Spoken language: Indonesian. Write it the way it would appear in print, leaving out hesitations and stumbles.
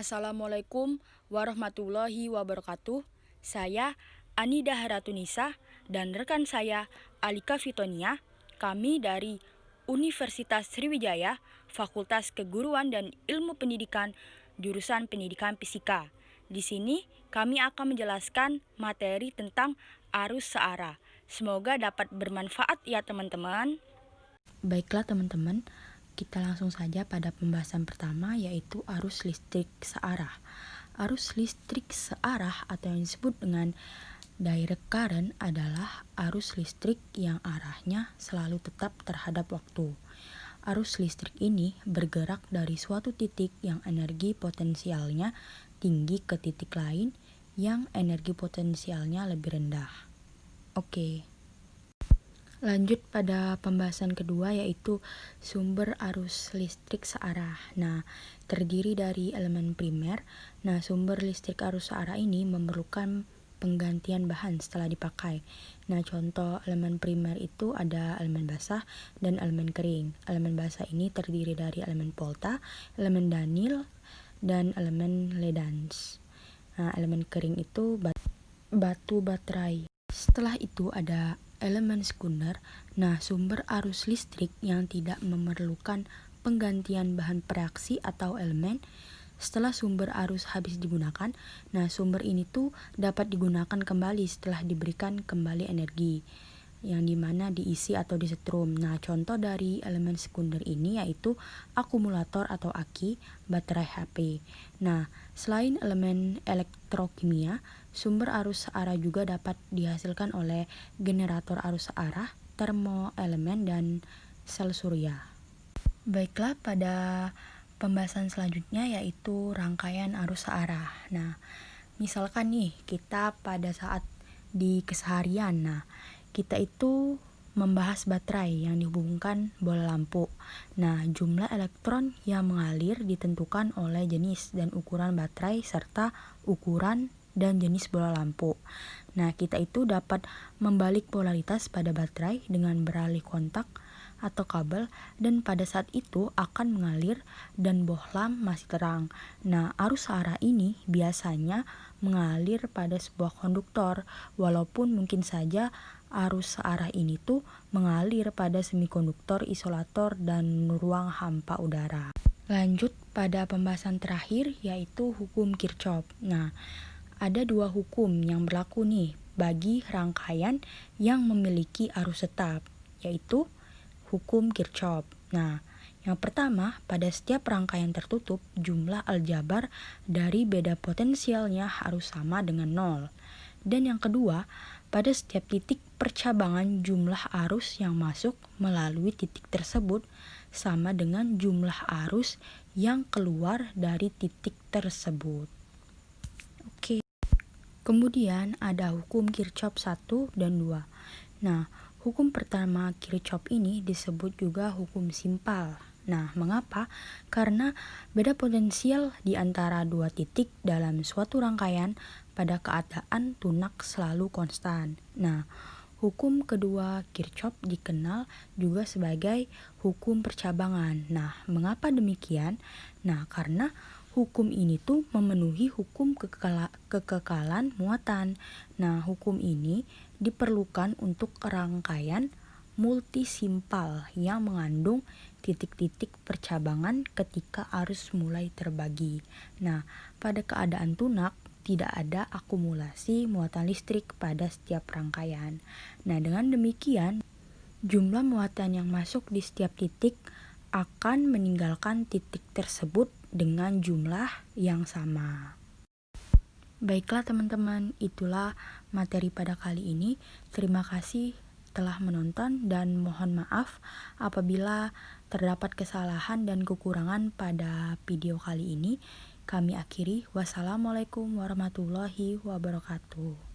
Assalamualaikum warahmatullahi wabarakatuh. Saya Anida Haratunisa dan rekan saya Alika Fitonia. Kami dari Universitas Sriwijaya, Fakultas Keguruan dan Ilmu Pendidikan, jurusan Pendidikan Fisika. Di sini kami akan menjelaskan materi tentang arus searah. Semoga dapat bermanfaat ya teman-teman. Baiklah teman-teman, kita langsung saja pada pembahasan pertama, yaitu arus listrik searah. Arus listrik searah atau yang disebut dengan direct current adalah arus listrik yang arahnya selalu tetap terhadap waktu. Arus listrik ini bergerak dari suatu titik yang energi potensialnya tinggi ke titik lain yang energi potensialnya lebih rendah. Oke. Lanjut pada pembahasan kedua, yaitu sumber arus listrik searah. Nah, terdiri dari elemen primer. Nah, sumber listrik arus searah ini memerlukan penggantian bahan setelah dipakai. Nah, contoh elemen primer itu ada elemen basah dan elemen kering. Elemen basah ini terdiri dari elemen volta, elemen Danil, dan elemen ledans. Nah, elemen kering itu batu baterai. Setelah itu ada elemen sekunder. Nah, sumber arus listrik yang tidak memerlukan penggantian bahan pereaksi atau elemen setelah sumber arus habis digunakan. Nah, sumber ini tuh dapat digunakan kembali setelah diberikan kembali energi yang dimana diisi atau disetrum. Nah, contoh dari elemen sekunder ini yaitu akumulator atau aki, baterai HP. Nah, selain elemen elektrokimia, sumber arus searah juga dapat dihasilkan oleh generator arus searah, termoelemen, dan sel surya. Baiklah, pada pembahasan selanjutnya yaitu rangkaian arus searah. Nah, misalkan nih kita pada saat di keseharian, kita itu membahas baterai yang dihubungkan bola lampu. Nah, jumlah elektron yang mengalir ditentukan oleh jenis dan ukuran baterai serta ukuran dan jenis bola lampu. Nah, kita itu dapat membalik polaritas pada baterai dengan beralih kontak atau kabel, dan pada saat itu akan mengalir dan bohlam masih terang. Nah, arus searah ini biasanya mengalir pada sebuah konduktor, walaupun mungkin saja arus searah ini tuh mengalir pada semikonduktor, isolator, dan ruang hampa udara. Lanjut pada pembahasan terakhir, yaitu hukum Kirchhoff. Nah, ada dua hukum yang berlaku nih bagi rangkaian yang memiliki arus tetap, yaitu hukum Kirchhoff. Nah, yang pertama, pada setiap rangkaian tertutup, jumlah aljabar dari beda potensialnya harus sama dengan 0. Dan yang kedua, pada setiap titik percabangan jumlah arus yang masuk melalui titik tersebut sama dengan jumlah arus yang keluar dari titik tersebut. Oke. Kemudian ada hukum Kirchhoff 1 dan 2. Nah, hukum pertama Kirchhoff ini disebut juga hukum simpal. Nah, mengapa? Karena beda potensial di antara dua titik dalam suatu rangkaian pada keadaan tunak selalu konstan. Nah, hukum kedua Kirchhoff dikenal juga sebagai hukum percabangan. Nah, mengapa demikian? Nah, karena hukum ini tuh memenuhi hukum kekekalan muatan. Nah, hukum ini diperlukan untuk rangkaian multisimpal yang mengandung titik-titik percabangan ketika arus mulai terbagi. Nah, pada keadaan tunak tidak ada akumulasi muatan listrik pada setiap rangkaian. Nah, dengan demikian jumlah muatan yang masuk di setiap titik akan meninggalkan titik tersebut dengan jumlah yang sama. Baiklah teman-teman, itulah materi pada kali ini. Terima kasih telah menonton dan mohon maaf apabila terdapat kesalahan dan kekurangan pada video kali ini. Kami akhiri. Wassalamualaikum warahmatullahi wabarakatuh.